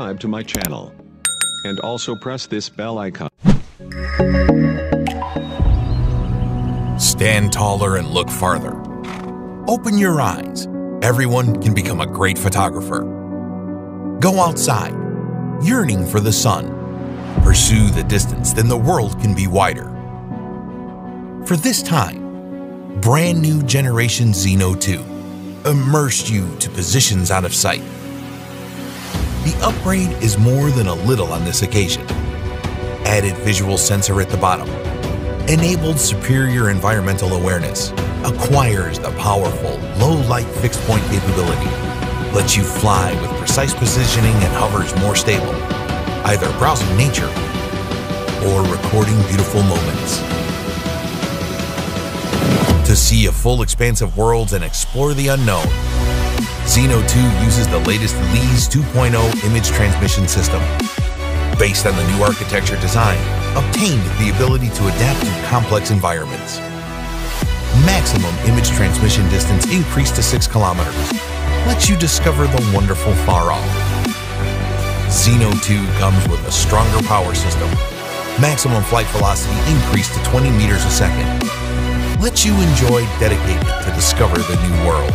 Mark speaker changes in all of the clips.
Speaker 1: subscribe to my channel. And also press this bell icon.
Speaker 2: Stand taller and look farther. Open your eyes. Everyone can become a great photographer. Go outside, yearning for the sun. Pursue the distance, then the world can be wider. For this time, brand new generation Zino 2 immersed you to positions out of sight. The upgrade is more than a little on this occasion. Added visual sensor at the bottom, enabled superior environmental awareness, acquires the powerful low-light fixed-point capability, lets you fly with precise positioning and hovers more stable, either browsing nature or recording beautiful moments. To see a full expanse of worlds and explore the unknown, Zino 2 uses the latest LEES 2.0 image transmission system. Based on the new architecture design, obtained the ability to adapt to complex environments. Maximum image transmission distance increased to 6 kilometers. Lets you discover the wonderful far off. Zino 2 comes with a stronger power system. Maximum flight velocity increased to 20 meters a second. Lets you enjoy dedicated to discover the new world.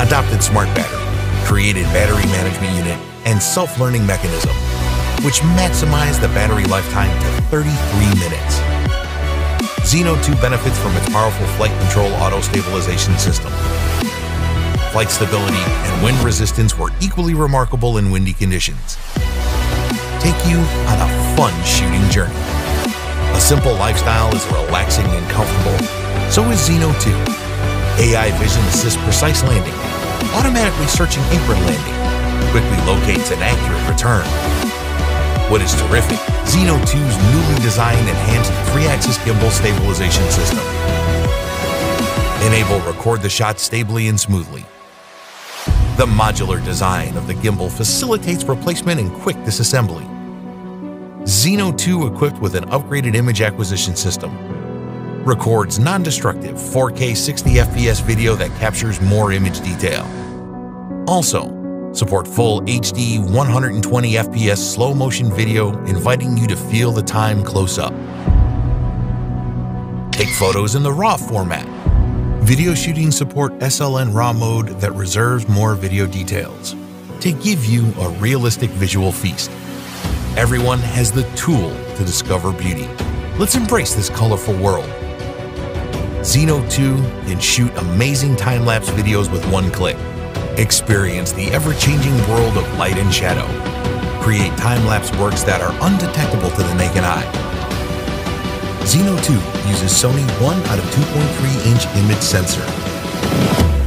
Speaker 2: Adopted smart battery, created battery management unit, and self-learning mechanism, which maximize the battery lifetime to 33 minutes. Zino 2 benefits from its powerful flight control auto-stabilization system. Flight stability and wind resistance were equally remarkable in windy conditions. Take you on a fun shooting journey. A simple lifestyle is relaxing and comfortable. So is Zino 2. AI vision assists precise landing, automatically searching apron landing, quickly locates an accurate return. What is terrific, Zino 2's newly designed enhanced 3-axis gimbal stabilization system. Enable record the shot stably and smoothly. The modular design of the gimbal facilitates replacement and quick disassembly. Zino 2 equipped with an upgraded image acquisition system. Records non-destructive 4K 60 FPS video that captures more image detail. Also, support full HD 120 FPS slow motion video, inviting you to feel the time close up. Take photos in the RAW format. Video shooting support SLN RAW mode that reserves more video details to give you a realistic visual feast. Everyone has the tool to discover beauty. Let's embrace this colorful world. Zino 2 can shoot amazing time-lapse videos with one click. Experience the ever-changing world of light and shadow. Create time-lapse works that are undetectable to the naked eye. Zino 2 uses Sony 1 out of 2.3-inch image sensor,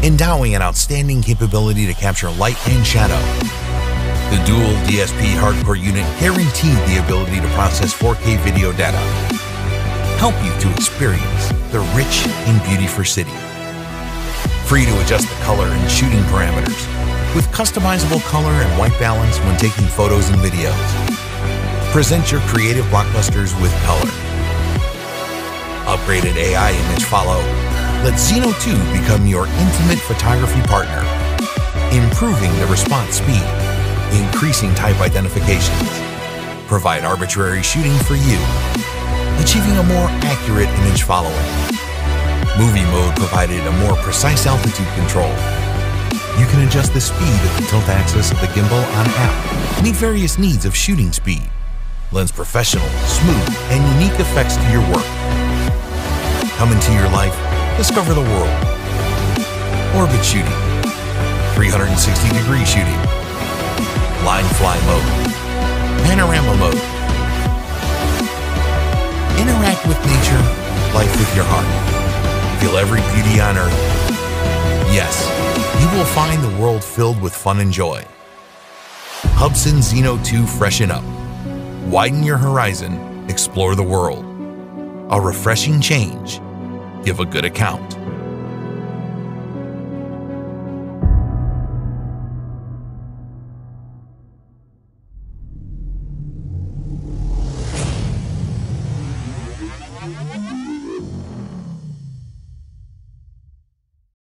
Speaker 2: endowing an outstanding capability to capture light and shadow. The dual DSP hardcore unit guaranteed the ability to process 4K video data, help you to experience the rich and beauty for city. Free to adjust the color and shooting parameters, with customizable color and white balance when taking photos and videos. Present your creative blockbusters with color. Upgraded AI image follow. Let Zino 2 become your intimate photography partner, improving the response speed, increasing type identifications, provide arbitrary shooting for you, achieving a more accurate image following. Movie mode provided a more precise altitude control. You can adjust the speed of the tilt axis of the gimbal on app. Meet various needs of shooting speed. Lends professional, smooth, and unique effects to your work. Come into your life, discover the world. Orbit shooting, 360-degree shooting, line fly mode, panorama mode. Interact with nature, life with your heart. Feel every beauty on earth. Yes, you will find the world filled with fun and joy. Hubsan Zino 2 freshen up. Widen your horizon, explore the world. A refreshing change. Give a good account.